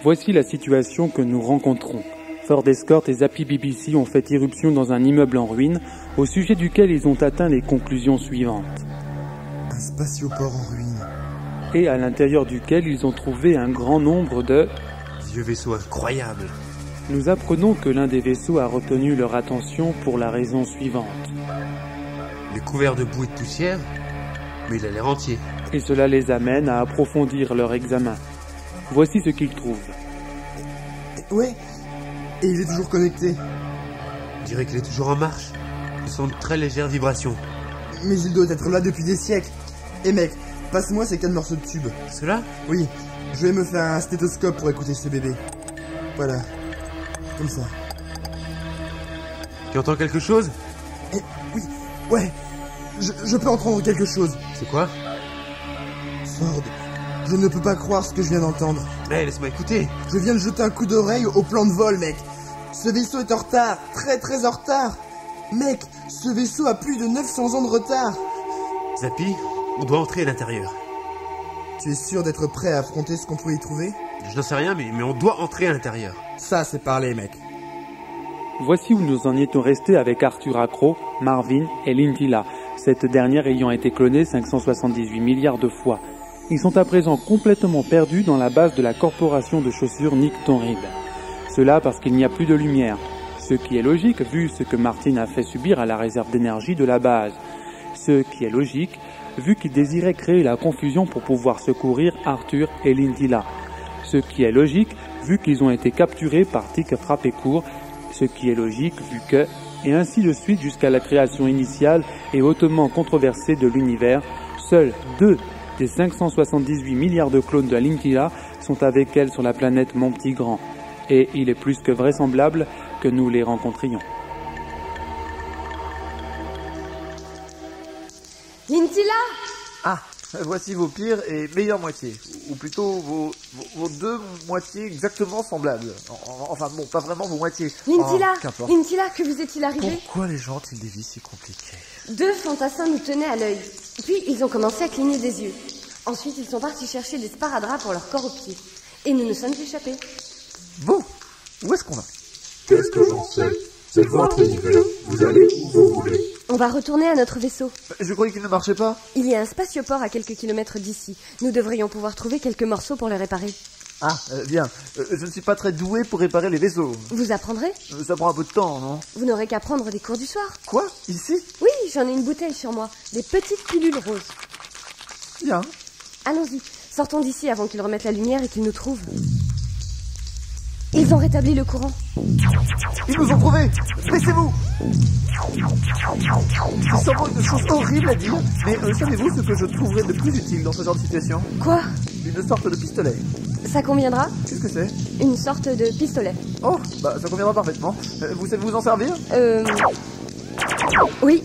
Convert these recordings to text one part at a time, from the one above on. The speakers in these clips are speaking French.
Voici la situation que nous rencontrons. Ford Escort et Zappy BBC ont fait irruption dans un immeuble en ruine, au sujet duquel ils ont atteint les conclusions suivantes. Un spatioport en ruine. Et à l'intérieur duquel ils ont trouvé un grand nombre de... Vieux vaisseau incroyable. Nous apprenons que l'un des vaisseaux a retenu leur attention pour la raison suivante. Il est couvert de boue et de poussière, mais il a l'air entier. Et cela les amène à approfondir leur examen. Voici ce qu'ils trouvent. Ouais, et il est toujours connecté. On dirait qu'il est toujours en marche. Ce sont de très légères vibrations. Mais il doit être là depuis des siècles. Et mec, passe-moi ces 4 morceaux de tube. Cela? Oui, je vais me faire un stéthoscope pour écouter ce bébé. Voilà, comme ça. Tu entends quelque chose? Eh, oui, ouais, je peux entendre quelque chose. C'est quoi? Ford, je ne peux pas croire ce que je viens d'entendre. Eh, laisse-moi écouter. Je viens de jeter un coup d'oreille au plan de vol, mec. Ce vaisseau est en retard, très en retard. Mec, ce vaisseau a plus de 900 ans de retard. Zappy, on doit entrer à l'intérieur. Tu es sûr d'être prêt à affronter ce qu'on peut y trouver? Je n'en sais rien, mais on doit entrer à l'intérieur. Ça, c'est parler, mec. Voici où nous en étions restés avec Arthur Accro, Marvin et Lintila, cette dernière ayant été clonée 578 milliards de fois. Ils sont à présent complètement perdus dans la base de la corporation de chaussures Nick Torrid. Cela parce qu'il n'y a plus de lumière, ce qui est logique vu ce que Martin a fait subir à la réserve d'énergie de la base. Ce qui est logique vu qu'il désirait créer la confusion pour pouvoir secourir Arthur et Lintila. Ce qui est logique vu qu'ils ont été capturés par Tic Frappécourt. Ce qui est logique vu que, et ainsi de suite jusqu'à la création initiale et hautement controversée de l'univers, seuls 2 des 578 milliards de clones de Lintila sont avec elle sur la planète Mon Petit Grand. Et il est plus que vraisemblable que nous les rencontrions. Lintila! Ah, voici vos pires et meilleures moitiés. Ou plutôt vos deux moitiés exactement semblables. Enfin bon, pas vraiment vos moitiés. Lintila! Qu'importe. Lintila, que vous est-il arrivé? Pourquoi les gens ont-ils des vies si compliquées? 2 fantassins nous tenaient à l'œil. Puis ils ont commencé à cligner des yeux. Ensuite, ils sont partis chercher des sparadraps pour leur corps au pied. Et nous nous sommes échappés. Bon, où est-ce qu'on va? Qu'est-ce que j'en sais? C'est votre univers. Vous allez où vous voulez. On va retourner à notre vaisseau. Je croyais qu'il ne marchait pas. Il y a un spatioport à quelques kilomètres d'ici. Nous devrions pouvoir trouver quelques morceaux pour le réparer. Ah, bien. Je ne suis pas très doué pour réparer les vaisseaux. Vous apprendrez? Ça prend un peu de temps, non? Vous n'aurez qu'à prendre des cours du soir. Quoi? Ici? Oui, j'en ai une bouteille sur moi. Des petites pilules roses. Bien. Allons-y. Sortons d'ici avant qu'ils remettent la lumière et qu'ils nous trouvent. Ils ont rétabli le courant. Ils nous ont trouvés. Baissez-vous. C'est sûrement une chose horrible à dire, mais savez-vous ce que je trouverais de plus utile dans ce genre de situation? Quoi? Une sorte de pistolet. Ça conviendra? Qu'est-ce que c'est? Une sorte de pistolet. Oh, bah ça conviendra parfaitement. Vous savez vous en servir? Oui.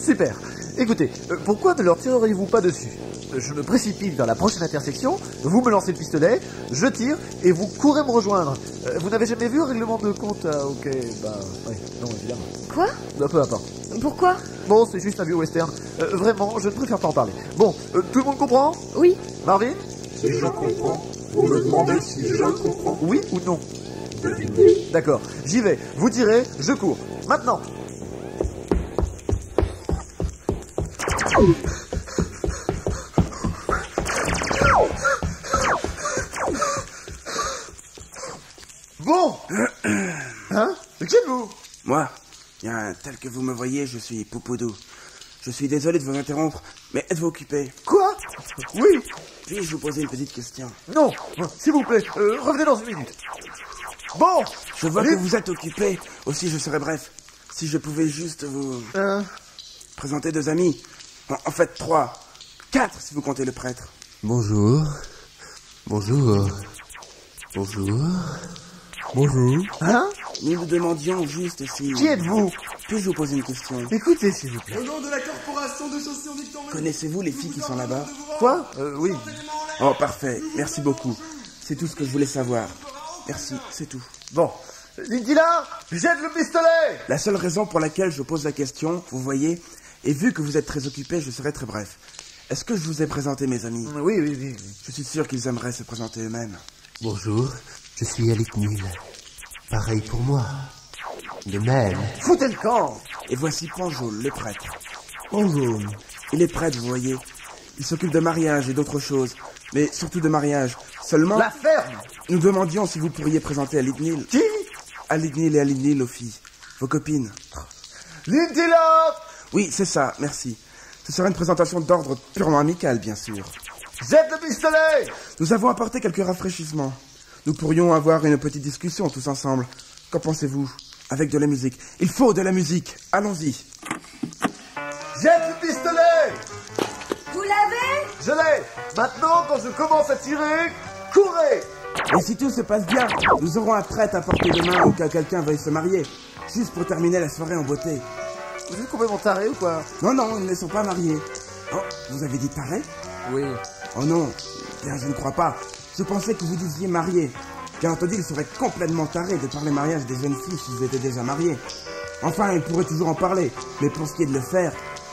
Super. Écoutez, pourquoi ne leur tireriez-vous pas dessus? Je me précipite vers la prochaine intersection, vous me lancez le pistolet, je tire et vous courez me rejoindre. Vous n'avez jamais vu un règlement de compte ok, bah, oui, non, évidemment. Quoi? Bah, peu importe. Pourquoi? Bon, c'est juste un vieux western. Vraiment, je ne préfère pas en parler. Bon, tout le monde comprend? Oui. Marvin? Si je comprends, vous me demandez si je comprends. Oui ou non? Devinez. D'accord, j'y vais. Vous tirez, je cours. Maintenant. Bon. Hein? Qui êtes-vous? Moi, bien, tel que vous me voyez, je suis Poupoudou. Je suis désolé de vous interrompre, mais êtes-vous occupé? Quoi? Oui. Puis-je vous poser une petite question? Non, s'il vous plaît, revenez dans une minute. Bon. Je vois que vous êtes occupé, aussi je serai bref. Si je pouvais juste vous... présenter 2 amis. Bon, en fait 3. 4 si vous comptez le prêtre. Bonjour. Bonjour. Bonjour. Bonjour. Hein? Nous nous demandions juste si... Qui êtes-vous? Puis-je vous poser une question? Écoutez, s'il vous plaît. Au nom de la corporation de chaussures Nick Torrid. Connaissez-vous les filles qui sont là-bas? Quoi? Oui. Oh, parfait. Merci beaucoup. C'est tout ce que je voulais savoir. Merci, c'est tout. Bon. Lintila, jette le pistolet! La seule raison pour laquelle je pose la question, vous voyez, et vu que vous êtes très occupé, je serai très bref. Est-ce que je vous ai présenté mes amis? Oui. Je suis sûr qu'ils aimeraient se présenter eux-mêmes. Bonjour. Je suis Elite Nil. Pareil pour moi. De même. Foutez le camp! Et voici Panjol, le prêtre. Panjol. Il est prêtre, vous voyez. Il s'occupe de mariage et d'autres choses. Mais surtout de mariage. Seulement... La ferme! Nous demandions si vous pourriez présenter Elite Nil. Qui? Elite Nil et Elite Nil aux filles. Vos copines. Lintila! Oui, c'est ça, merci. Ce sera une présentation d'ordre purement amical, bien sûr. Jette le pistolet! Nous avons apporté quelques rafraîchissements. Nous pourrions avoir une petite discussion tous ensemble. Qu'en pensez-vous? Avec de la musique. Il faut de la musique. Allons-y. Jette le pistolet! Vous l'avez? Je l'ai! Maintenant, quand je commence à tirer, courez! Et si tout se passe bien, nous aurons un prêtre à portée de main au cas quelqu'un veuille se marier. Juste pour terminer la soirée en beauté. Vous êtes complètement taré ou quoi? Non, non, ils ne sont pas mariés. Oh, vous avez dit taré? Oui. Oh non, bien, je ne crois pas. Je pensais que vous disiez marié. Bien entendu, il serait complètement taré de parler mariage des jeunes filles s'ils étaient déjà mariés. Enfin, il pourrait toujours en parler. Mais pour ce qui est de le faire...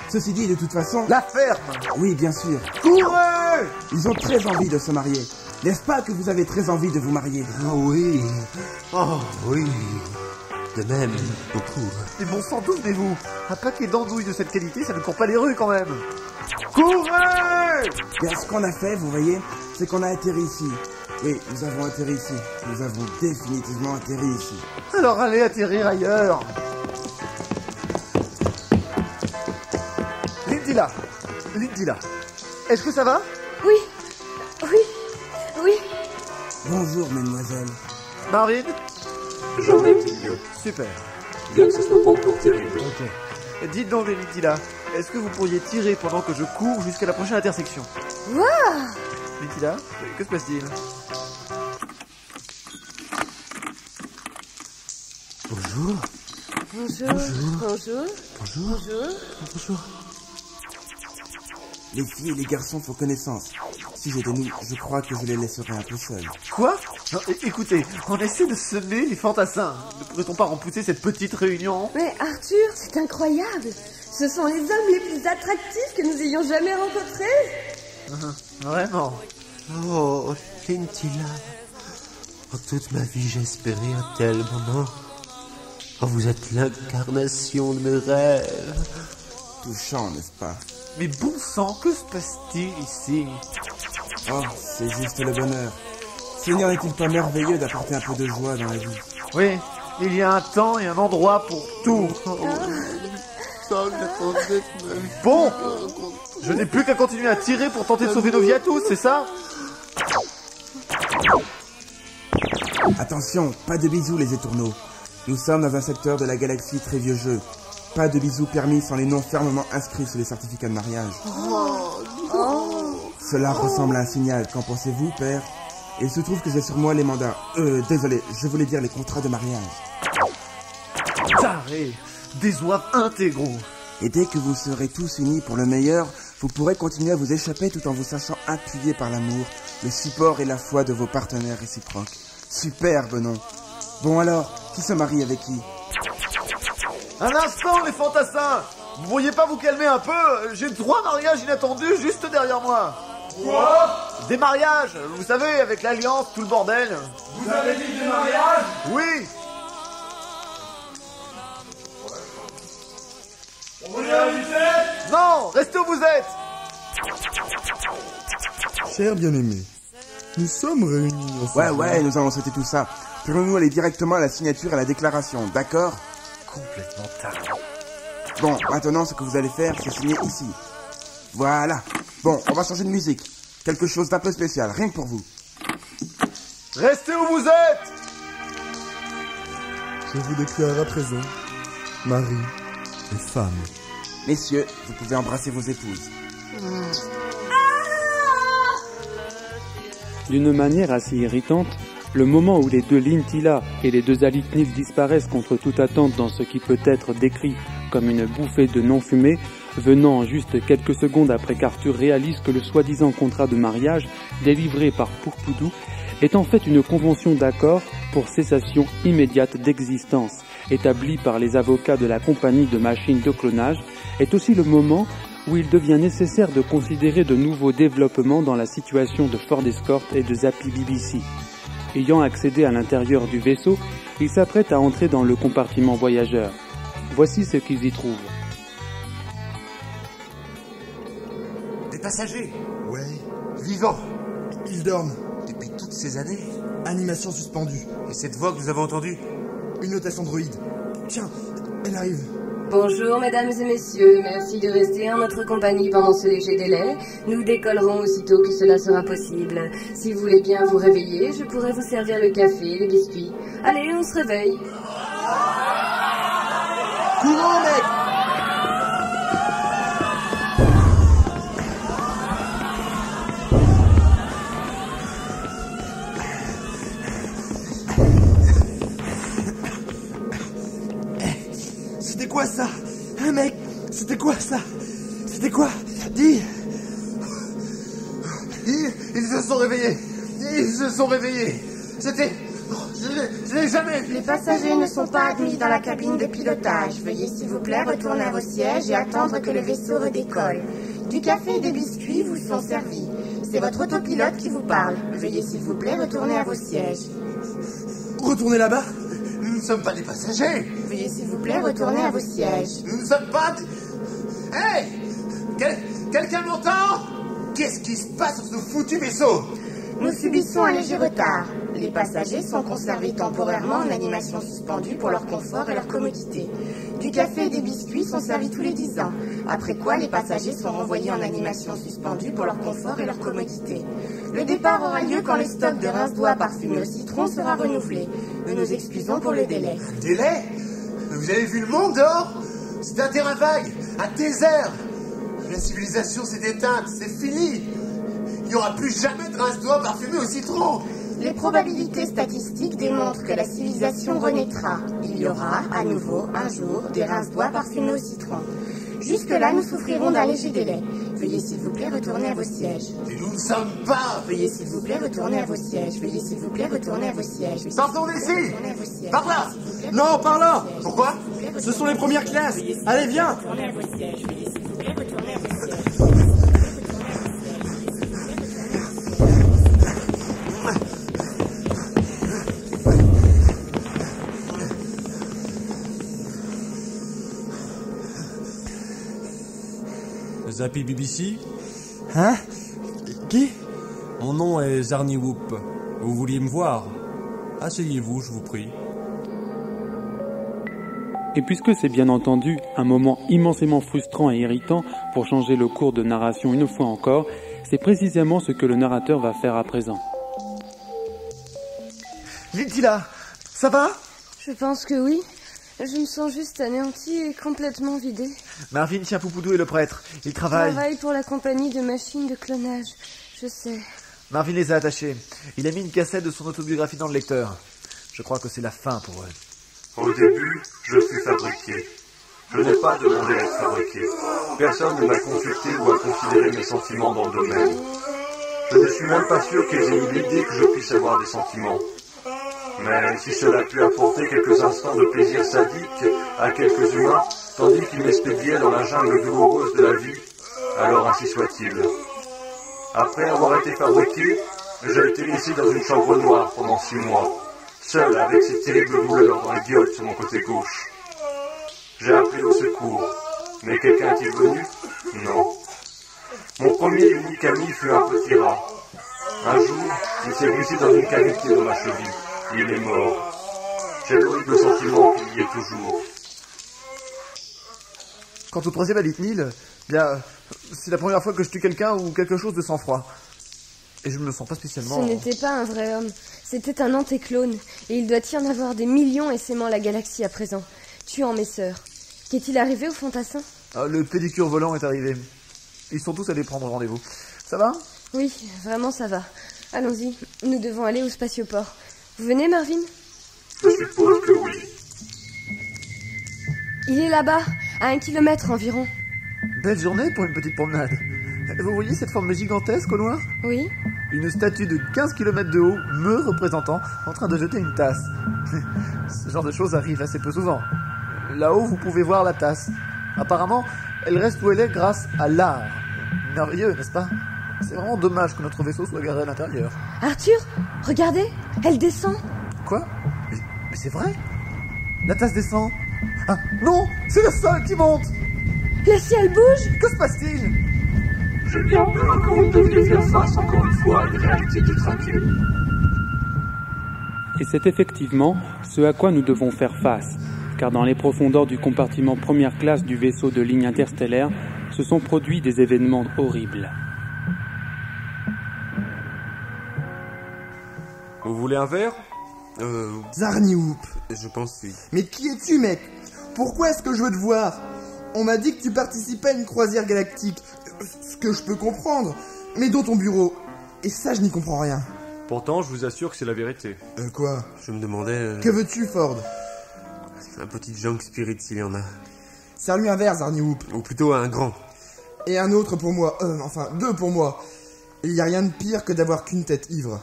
Ceci dit, de toute façon... La ferme! Oui, bien sûr. Courez! Ils ont très envie de se marier. N'est-ce pas que vous avez très envie de vous marier? Oh oui. Oh oui. De même, beaucoup. Mais bon sang, d'où venez-vous? Un paquet d'andouilles de cette qualité, ça ne court pas les rues quand même. Courez! Bien, ce qu'on a fait, vous voyez, c'est qu'on a atterri ici. Oui, nous avons atterri ici. Nous avons définitivement atterri ici. Alors allez atterrir ailleurs. Lintila, est-ce que ça va? Oui. Oui. Oui. Bonjour, mesdemoiselles. Marvin? J'en ai mieux. Super. Bien que ce soit pas encore terrible. Ok. Dites donc, Lintila, est-ce que vous pourriez tirer pendant que je cours jusqu'à la prochaine intersection? Waouh! Lintila, que se passe-t-il? Bonjour. Bonjour. Bonjour. Bonjour. Bonjour. Bonjour. Les filles et les garçons font connaissance. Si j'étais nous, je crois que je les laisserais un peu seuls. Quoi? Non, écoutez, on essaie de semer les fantassins. Ne pourrait-on pas repousser cette petite réunion? Mais Arthur, c'est incroyable. Ce sont les hommes les plus attractifs que nous ayons jamais rencontrés. Vraiment? Oh, Lintila. Oh, toute ma vie, j'ai espéré un tel moment. Oh, vous êtes l'incarnation de mes rêves. Touchant, n'est-ce pas? Mais bon sang, que se passe-t-il ici? Oh, c'est juste le bonheur. Seigneur, n'est-il pas merveilleux d'apporter un peu de joie dans la vie? Oui, il y a un temps et un endroit pour tout. Bon, je n'ai plus qu'à continuer à tirer pour tenter de sauver nos vies à tous, c'est ça? Attention, pas de bisous les étourneaux. Nous sommes dans un secteur de la galaxie très vieux jeu. Pas de bisous permis sans les noms fermement inscrits sur les certificats de mariage. Cela ressemble à un signal. Qu'en pensez-vous, père? Il se trouve que j'ai sur moi les mandats. Désolé, je voulais dire les contrats de mariage. Taré, des oives intégraux. Et dès que vous serez tous unis pour le meilleur, vous pourrez continuer à vous échapper tout en vous sachant appuyé par l'amour, le support et la foi de vos partenaires réciproques. Superbe, non? Bon alors, qui se marie avec qui? Un instant, les fantassins! Vous pourriez pas vous calmer un peu? J'ai 3 mariages inattendus juste derrière moi. Quoi? Des mariages, vous savez, avec l'alliance, tout le bordel. Vous avez dit des mariages? Oui. On est invité? Non, restez où vous êtes. Cher bien-aimé, nous sommes réunis ensemble. Ouais, nous allons sauter tout ça. Pourrions-nous aller directement à la signature et à la déclaration, d'accord? Complètement taré. Bon, maintenant, ce que vous allez faire, c'est signer ici. Voilà. Bon, on va changer de musique. Quelque chose d'un peu spécial, rien que pour vous. Restez où vous êtes. Je vous déclare à présent mari et femme. Messieurs, vous pouvez embrasser vos épouses. D'une manière assez irritante, le moment où les deux Lintila et les deux Elite Nil disparaissent contre toute attente dans ce qui peut être décrit comme une bouffée de non-fumée, venant juste quelques secondes après qu'Arthur réalise que le soi-disant contrat de mariage délivré par Pourpoudou est en fait une convention d'accord pour cessation immédiate d'existence, établie par les avocats de la compagnie de machines de clonage, est aussi le moment où il devient nécessaire de considérer de nouveaux développements dans la situation de Ford Escort et de Zappy BBC. Ayant accédé à l'intérieur du vaisseau, ils s'apprêtent à entrer dans le compartiment voyageur. Voici ce qu'ils y trouvent. Des passagers. Ouais, vivants. Ils dorment. Depuis toutes ces années. Animation suspendue. Et cette voix que nous avons entendue? Une hôtesse androïde. Tiens, elle arrive. Bonjour mesdames et messieurs, merci de rester en notre compagnie pendant ce léger délai. Nous décollerons aussitôt que cela sera possible. Si vous voulez bien vous réveiller, je pourrais vous servir le café, les biscuits. Allez, on se réveille. Courons, mec! C'était quoi ça? Hein, mec? C'était quoi ça? C'était quoi? Dis! Ils se sont réveillés. Ils se sont réveillés. C'était... Je l'ai jamais vu. Les passagers ne sont pas admis dans la cabine de pilotage. Veuillez s'il vous plaît retourner à vos sièges et attendre que le vaisseau redécolle. Du café et des biscuits vous sont servis. C'est votre autopilote qui vous parle. Veuillez s'il vous plaît retourner à vos sièges. Retournez là-bas? Nous ne sommes pas des passagers. Veuillez s'il vous plaît retourner à vos sièges. Nous ne sommes pas... Hey! Quelqu'un m'entend? Qu'est-ce qui se passe sur ce foutu vaisseau? Nous subissons un léger retard. Les passagers sont conservés temporairement en animation suspendue pour leur confort et leur commodité. Du café et des biscuits sont servis tous les 10 ans, après quoi les passagers sont renvoyés en animation suspendue pour leur confort et leur commodité. Le départ aura lieu quand le stock de rince-doigts parfumé au citron sera renouvelé. Nous nous excusons pour le délai. Délai? Vous avez vu le monde dehors? C'est un terrain vague, un désert. La civilisation s'est éteinte, c'est fini. Il n'y aura plus jamais de rince-doigts parfumé au citron. Les probabilités statistiques démontrent que la civilisation renaîtra. Il y aura, à nouveau, un jour, des rince-doigts parfumés au citron. Jusque-là, nous souffrirons d'un léger délai. Veuillez s'il vous plaît retourner à vos sièges. Et nous ne sommes pas. Veuillez s'il vous plaît retourner à vos sièges. Veuillez s'il vous plaît retourner à vos sièges. Sortons d'ici. Par là. Non, par là. Pourquoi? Ce sont les premières classes. Allez, viens. Retournez à vos sièges. Veuillez s'il vous plaît retourner à vos sièges. Zappy BBC? Hein? Qui? Mon nom est Zarni Whoop. Vous vouliez me voir? Asseyez-vous, je vous prie. Et puisque c'est bien entendu un moment immensément frustrant et irritant pour changer le cours de narration une fois encore, c'est précisément ce que le narrateur va faire à présent. Lintila, ça va? Je pense que oui. Je me sens juste anéantie et complètement vidée. Marvin tient Poupoudou et le prêtre. Ils Je travaillent. travaille pour la compagnie de machines de clonage. Je sais. Marvin les a attachés. Il a mis une cassette de son autobiographie dans le lecteur. Je crois que c'est la fin pour eux. Au début, je fus fabriqué. Je n'ai pas demandé à être fabriqué. Personne ne m'a consulté ou a considéré mes sentiments dans le domaine. Je ne suis même pas sûr qu'ils aient eu l'idée que je puisse avoir des sentiments. Mais si cela a pu apporter quelques instants de plaisir sadique à quelques humains, tandis qu'ils m'expédiaient dans la jungle douloureuse de la vie, alors ainsi soit-il. Après avoir été fabriqué, j'ai été laissé dans une chambre noire pendant 6 mois, seul avec ces terribles douleurs dans les gueules sur mon côté gauche. J'ai appelé au secours, mais quelqu'un est-il venu? Non. Mon premier et unique ami fut un petit rat. Un jour, il s'est glissé dans une cavité dans ma cheville. Il est mort. J'ai l'horrible sentiment qu'il y est toujours. Quant au troisième Alitnil, bien, c'est la première fois que je tue quelqu'un ou quelque chose de sang-froid. Et je ne me sens pas spécialement... Ce n'était pas un vrai homme. C'était un antéclone. Et il doit y en avoir des millions essaimant la galaxie à présent, tuant mes sœurs. Qu'est-il arrivé au fantassin? Le pédicure volant est arrivé. Ils sont tous allés prendre rendez-vous. Ça va? Oui, vraiment ça va. Allons-y, nous devons aller au spatioport. Vous venez, Marvin? Je suppose que oui. Il est là-bas, à 1 kilomètre environ. Belle journée pour une petite promenade. Vous voyez cette forme gigantesque au loin? Oui. Une statue de 15 km de haut, me représentant, en train de jeter une tasse. Ce genre de choses arrive assez peu souvent. Là-haut, vous pouvez voir la tasse. Apparemment, elle reste où elle est grâce à l'art. Merveilleux, n'est-ce pas? C'est vraiment dommage que notre vaisseau soit garé à l'intérieur. Arthur, regardez, elle descend. Quoi? Mais c'est vrai? La tasse descend. Ah, non! C'est le sol qui monte! Le ciel bouge. Que se passe-t-il? J'ai bien peur que vous ne deviez faire face encore une fois à une réalité détraquée. Et c'est effectivement ce à quoi nous devons faire face, car dans les profondeurs du compartiment première classe du vaisseau de ligne interstellaire, se sont produits des événements horribles. Vous voulez un verre? Zarniwoop. Je pense oui. Mais qui es-tu, mec? Pourquoi est-ce que je veux te voir? On m'a dit que tu participais à une croisière galactique. Ce que je peux comprendre. Mais dans ton bureau. Et ça, je n'y comprends rien. Pourtant, je vous assure que c'est la vérité. Quoi? Je me demandais... Que veux-tu, Ford? Un petit junk spirit s'il y en a. Serre-lui un verre, Zarniwoop. Ou plutôt un grand. Et un autre pour moi. Enfin, 2 pour moi. Il n'y a rien de pire que d'avoir qu'une tête ivre.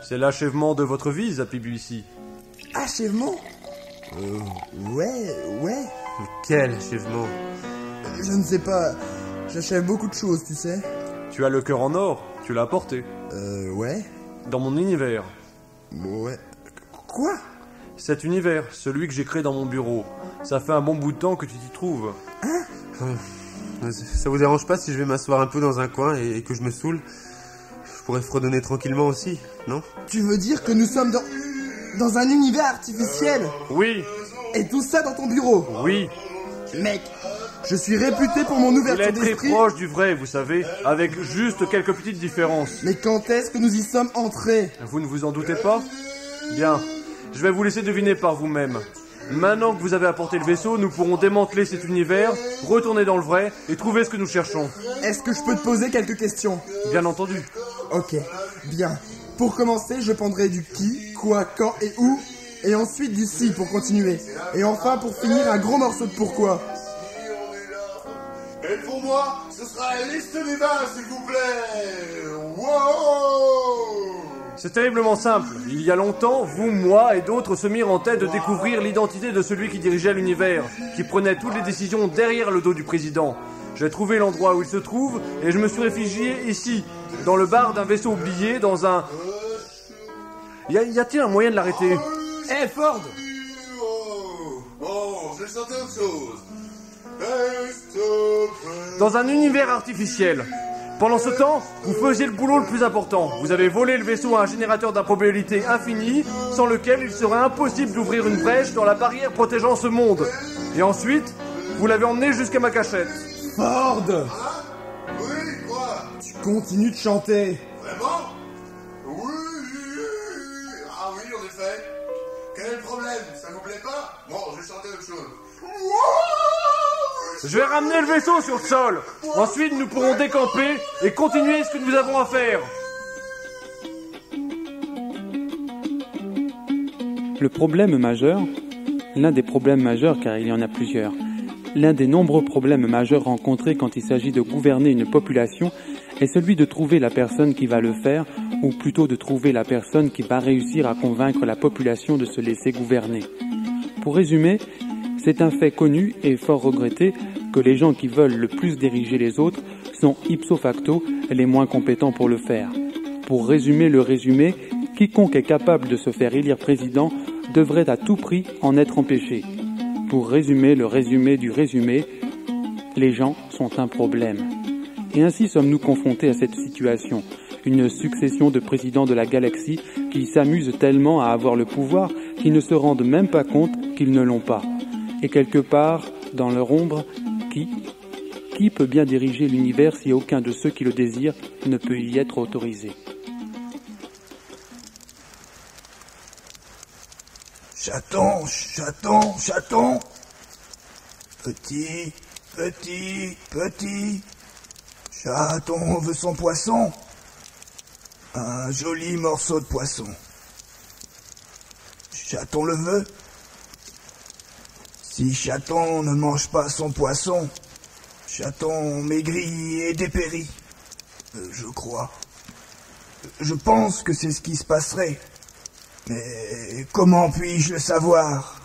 C'est l'achèvement de votre vie, Zapibuici. Achèvement? Ouais. Mais quel achèvement! Je ne sais pas. J'achève beaucoup de choses, tu sais. Tu as le cœur en or, tu l'as apporté. Ouais. Dans mon univers. Ouais. Quoi? Cet univers, celui que j'ai créé dans mon bureau. Ça fait un bon bout de temps que tu t'y trouves. Ça vous dérange pas si je vais m'asseoir un peu dans un coin et que je me saoule? Je pourrais fredonner tranquillement aussi, non? Tu veux dire que nous sommes dans un univers artificiel? Oui, Et tout ça dans ton bureau? oui. Mec, je suis réputé pour mon Il ouverture est très d'esprit. proche du vrai, vous savez, avec juste quelques petites différences. Mais quand est-ce que nous y sommes entrés? Vous ne vous en doutez pas? Bien, je vais vous laisser deviner par vous-même. Maintenant que vous avez apporté le vaisseau, nous pourrons démanteler cet univers, retourner dans le vrai et trouver ce que nous cherchons. Est-ce que je peux te poser quelques questions? Bien entendu. Ok, bien. Pour commencer, je prendrai du qui, quoi, quand et où. Et ensuite du si pour continuer. Et enfin, pour finir, un gros morceau de pourquoi. Et pour moi, ce sera la liste des bains, s'il vous plaît. Wow! C'est terriblement simple. Il y a longtemps, vous, moi et d'autres se mirent en tête de découvrir l'identité de celui qui dirigeait l'univers, qui prenait toutes les décisions derrière le dos du président. J'ai trouvé l'endroit où il se trouve et je me suis réfugié ici, dans le bar d'un vaisseau oublié, dans un... Y a-t-il un moyen de l'arrêter? Ford! Bon, je vais chanter autre chose. Dans un univers artificiel. Pendant ce temps, vous faisiez le boulot le plus important. Vous avez volé le vaisseau à un générateur d'improbabilité infinie, sans lequel il serait impossible d'ouvrir une brèche dans la barrière protégeant ce monde. Et ensuite, vous l'avez emmené jusqu'à ma cachette. Ford! Oui, quoi? Tu continues de chanter. Vraiment? Oui. Ah oui, en effet. Quel est le problème? Ça vous plaît pas? Bon, je vais chanter autre chose. Je vais ramener le vaisseau sur le sol. Ensuite, nous pourrons décamper et continuer ce que nous avons à faire. Le problème majeur, l'un des problèmes majeurs car il y en a plusieurs, l'un des nombreux problèmes majeurs rencontrés quand il s'agit de gouverner une population est celui de trouver la personne qui va le faire, ou plutôt de trouver la personne qui va réussir à convaincre la population de se laisser gouverner. Pour résumer, c'est un fait connu et fort regretté que les gens qui veulent le plus diriger les autres sont ipso facto les moins compétents pour le faire. Pour résumer le résumé, quiconque est capable de se faire élire président devrait à tout prix en être empêché. Pour résumer le résumé du résumé, les gens sont un problème. Et ainsi sommes-nous confrontés à cette situation. Une succession de présidents de la galaxie qui s'amusent tellement à avoir le pouvoir qu'ils ne se rendent même pas compte qu'ils ne l'ont pas. Et quelque part, dans leur ombre, qui peut bien diriger l'univers si aucun de ceux qui le désirent ne peut y être autorisé? Chaton, chaton, chaton. Petit, petit, petit. Chaton veut son poisson. Un joli morceau de poisson. Chaton le veut. Si Chaton ne mange pas son poisson, Chaton maigrit et dépérit. Je crois. Je pense que c'est ce qui se passerait. Mais comment puis-je le savoir?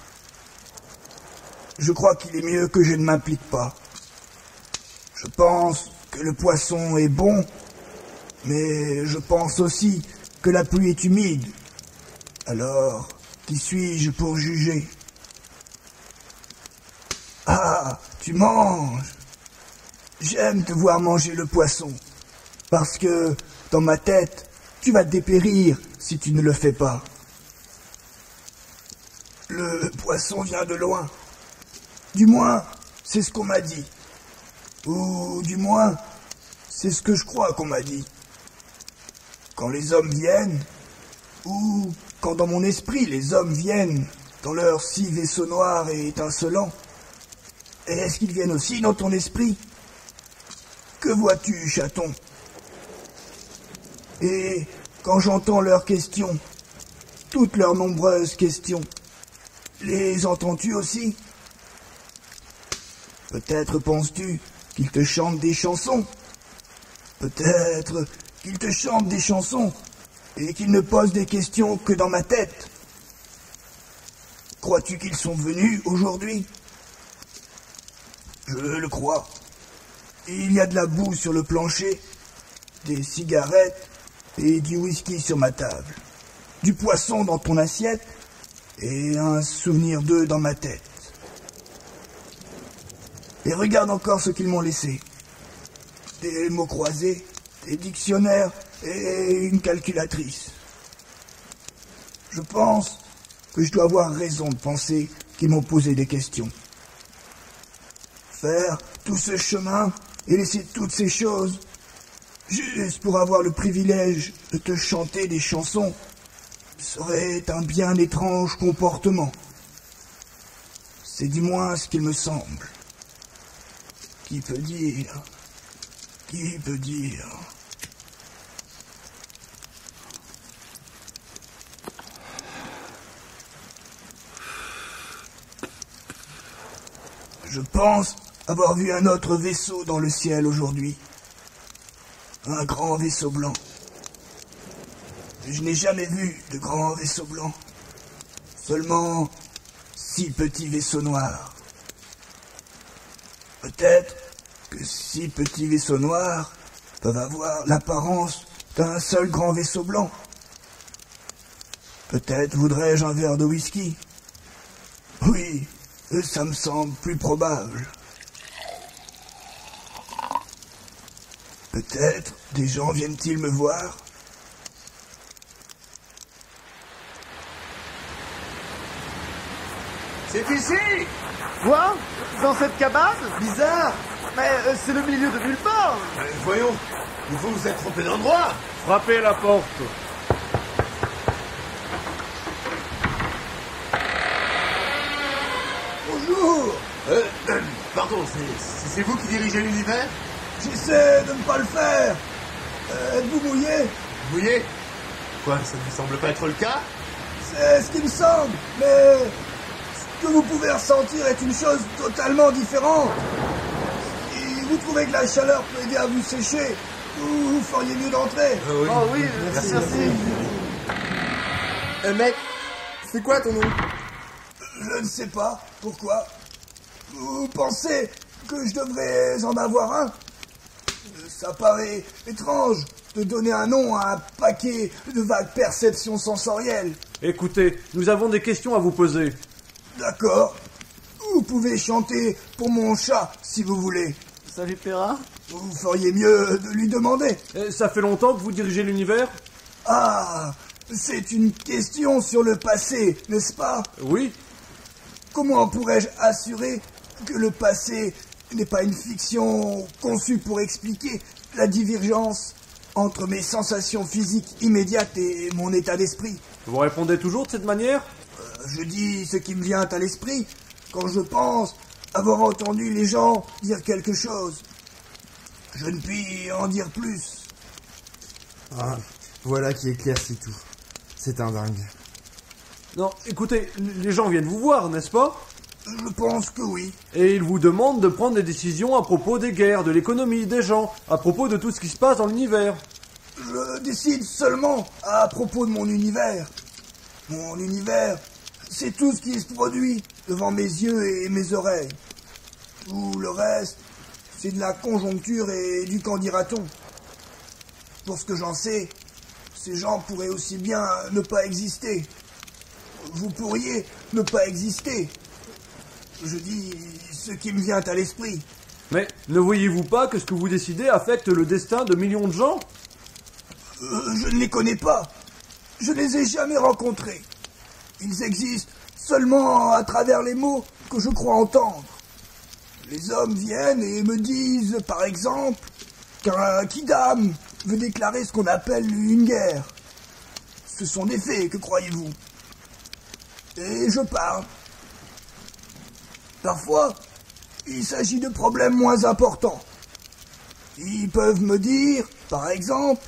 Je crois qu'il est mieux que je ne m'implique pas. Je pense que le poisson est bon, mais je pense aussi que la pluie est humide. Alors, qui suis-je pour juger? Ah, tu manges. J'aime te voir manger le poisson, parce que, dans ma tête, tu vas dépérir si tu ne le fais pas. Le poisson vient de loin. Du moins, c'est ce qu'on m'a dit. Ou du moins, c'est ce que je crois qu'on m'a dit. Quand les hommes viennent, ou quand dans mon esprit les hommes viennent dans leurs 6 vaisseaux noirs et étincelants, et est-ce qu'ils viennent aussi dans ton esprit? Que vois-tu, chaton? Et quand j'entends leurs questions, toutes leurs nombreuses questions, les entends-tu aussi? Peut-être penses-tu qu'ils te chantent des chansons? Peut-être qu'ils te chantent des chansons et qu'ils ne posent des questions que dans ma tête. Crois-tu qu'ils sont venus aujourd'hui? Je le crois. Il y a de la boue sur le plancher, des cigarettes et du whisky sur ma table, du poisson dans ton assiette et un souvenir d'eux dans ma tête. Et regarde encore ce qu'ils m'ont laissé. Des mots croisés, des dictionnaires et une calculatrice. Je pense que je dois avoir raison de penser qu'ils m'ont posé des questions. Faire tout ce chemin et laisser toutes ces choses, juste pour avoir le privilège de te chanter des chansons, serait un bien étrange comportement. C'est du moins ce qu'il me semble. Qui peut dire? Qui peut dire? Je pense avoir vu un autre vaisseau dans le ciel aujourd'hui. Un grand vaisseau blanc. Je n'ai jamais vu de grand vaisseau blanc. Seulement 6 petits vaisseaux noirs. Peut-être que 6 petits vaisseaux noirs peuvent avoir l'apparence d'un seul grand vaisseau blanc. Peut-être voudrais-je un verre de whisky. Oui, ça me semble plus probable. Peut-être des gens viennent-ils me voir? C'est ici! Quoi? Dans cette cabane? Bizarre! Mais c'est le milieu de nulle part. Voyons, vous vous êtes trompé d'endroit. Frappez la porte. Bonjour! Pardon, c'est vous qui dirigez l'univers? J'essaie de ne pas le faire. Êtes-vous mouillé? Mouillé? Quoi, ça ne vous semble pas être le cas? C'est ce qui me semble, mais ce que vous pouvez ressentir est une chose totalement différente. Si vous trouvez que la chaleur peut aider à vous sécher, vous feriez mieux d'entrer. Oui. Oh oui, merci. Mec, c'est quoi ton nom? Je ne sais pas. Pourquoi? Vous pensez que je devrais en avoir un? Ça paraît étrange de donner un nom à un paquet de vagues perceptions sensorielles. Écoutez, nous avons des questions à vous poser. D'accord. Vous pouvez chanter pour mon chat, si vous voulez. Ça lui plaira? Vous feriez mieux de lui demander. Ça fait longtemps que vous dirigez l'univers? Ah, c'est une question sur le passé, n'est-ce pas? Oui. Comment pourrais-je assurer que le passé n'est pas une fiction conçue pour expliquer la divergence entre mes sensations physiques immédiates et mon état d'esprit? Vous répondez toujours de cette manière? Je dis ce qui me vient à l'esprit quand je pense avoir entendu les gens dire quelque chose. Je ne puis en dire plus. Ah, voilà qui éclaircit tout. C'est un dingue. Non, écoutez, les gens viennent vous voir, n'est-ce pas? Je pense que oui. Et ils vous demandent de prendre des décisions à propos des guerres, de l'économie, des gens, à propos de tout ce qui se passe dans l'univers. Je décide seulement à propos de mon univers. Mon univers, c'est tout ce qui se produit devant mes yeux et mes oreilles. Tout le reste, c'est de la conjoncture et du qu'en dira-t-on. Pour ce que j'en sais, ces gens pourraient aussi bien ne pas exister. Vous pourriez ne pas exister. Je dis ce qui me vient à l'esprit. Mais ne voyez-vous pas que ce que vous décidez affecte le destin de millions de gens ? Je ne les connais pas. Je ne les ai jamais rencontrés. Ils existent seulement à travers les mots que je crois entendre. Les hommes viennent et me disent, par exemple, qu'un kidam veut déclarer ce qu'on appelle une guerre. Ce sont des faits, que croyez-vous? Et je parle. Parfois, il s'agit de problèmes moins importants. Ils peuvent me dire, par exemple,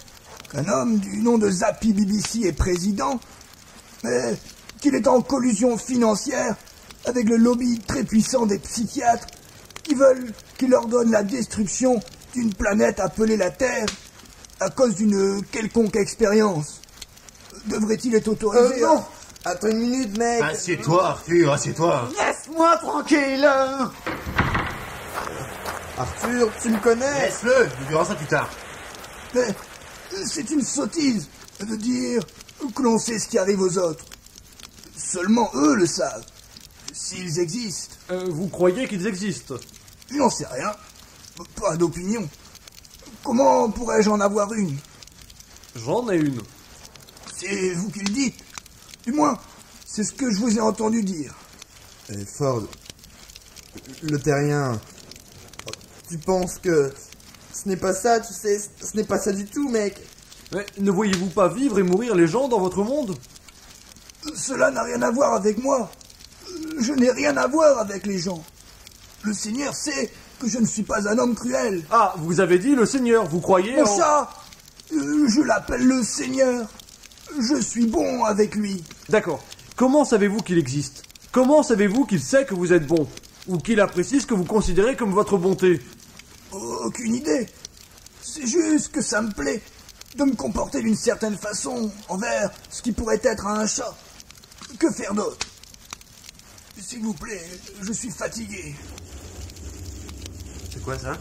qu'un homme du nom de Zappy BBC est président, mais qu'il est en collusion financière avec le lobby très puissant des psychiatres qui veulent qu'il ordonne la destruction d'une planète appelée la Terre à cause d'une quelconque expérience. Devrait-il être autorisé Non. Attends une minute, mec. Assieds-toi, Arthur, assieds-toi. Laisse-moi tranquille. Arthur, tu me connais. Laisse-le, nous verrons ça plus tard. Mais c'est une sottise de dire que l'on sait ce qui arrive aux autres. Seulement eux le savent. S'ils existent. Vous croyez qu'ils existent? J'en sais rien. Pas d'opinion. Comment pourrais-je en avoir une? J'en ai une. C'est vous qui le dites. Du moins, c'est ce que je vous ai entendu dire. Ford, le terrien, tu penses que ce n'est pas ça, tu sais, ce n'est pas ça du tout, mec. Mais ne voyez-vous pas vivre et mourir les gens dans votre monde? Cela n'a rien à voir avec moi. Je n'ai rien à voir avec les gens. Le Seigneur sait que je ne suis pas un homme cruel. Ah, vous avez dit le Seigneur, vous croyez Mon chat, je l'appelle le Seigneur. Je suis bon avec lui. D'accord. Comment savez-vous qu'il existe? Comment savez-vous qu'il sait que vous êtes bon? Ou qu'il apprécie ce que vous considérez comme votre bonté? Aucune idée. C'est juste que ça me plaît de me comporter d'une certaine façon envers ce qui pourrait être un chat. Que faire d'autre? S'il vous plaît, je suis fatigué. C'est quoi ça?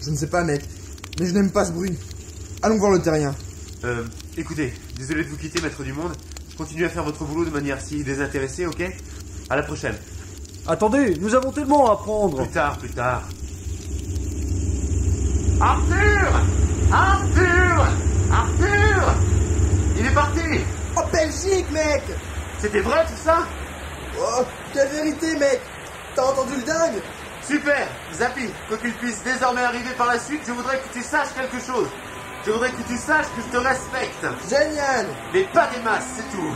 Je ne sais pas, mec, mais je n'aime pas ce bruit. Allons voir le terrien. Écoutez, désolé de vous quitter, maître du monde. Continuez à faire votre boulot de manière si désintéressée, ok? À la prochaine. Attendez, nous avons tellement à apprendre. Plus tard, plus tard. Arthur! Arthur! Arthur! Il est parti! Oh, Belgique, mec! C'était vrai tout ça? Oh, quelle vérité, mec! T'as entendu le dingue? Super! Zappy, quoi qu'il puisse désormais arriver par la suite, je voudrais que tu saches quelque chose. Je voudrais que tu saches que je te respecte. Génial! Mais pas des masses, c'est tout.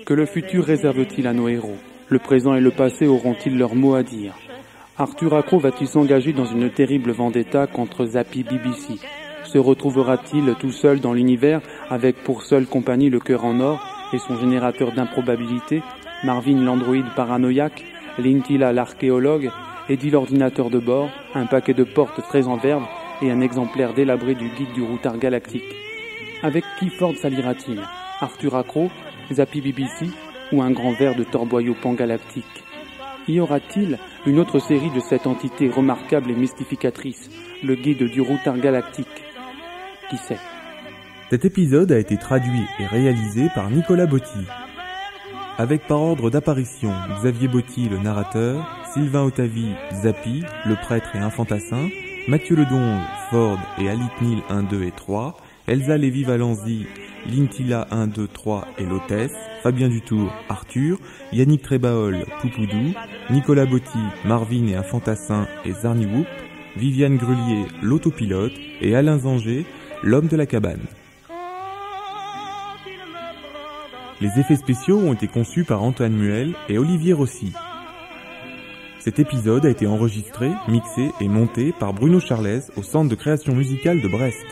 Que le futur réserve-t-il à nos héros? Le présent et le passé auront-ils leur mot à dire? Arthur Accro va-t-il s'engager dans une terrible vendetta contre Zappy BBC? Se retrouvera-t-il tout seul dans l'univers avec pour seule compagnie le cœur en or et son générateur d'improbabilité, Marvin l'androïde paranoïaque, Lintila l'archéologue, Eddie l'ordinateur de bord, un paquet de portes très en verve et un exemplaire délabré du guide du routard galactique? Avec qui Ford s'alliera-t-il? Arthur Accro, Zappy BBC ou un grand ver de torboyau pangalactique? Y aura-t-il une autre série de cette entité remarquable et mystificatrice, le guide du routard galactique? Qui sait? Cet épisode a été traduit et réalisé par Nicolas Botti. Avec par ordre d'apparition Xavier Botti, le narrateur, Sylvain Otavi, Zappy, le prêtre et un fantassin, Mathieu Ledonge, Ford et Alitnil 1, 2 et 3, Elsa Lévy-Valenzy, Lintila 1, 2, 3 et l'hôtesse, Fabien Dutour, Arthur, Yannick Trébaol, Poupoudou, Nicolas Botti, Marvin et un fantassin et Zarni Whoop, Viviane Grelier, l'autopilote et Alain Zanger, l'homme de la cabane. Les effets spéciaux ont été conçus par Antoine Muel et Olivier Rossi. Cet épisode a été enregistré, mixé et monté par Bruno Charles au Centre de création musicale de Brest.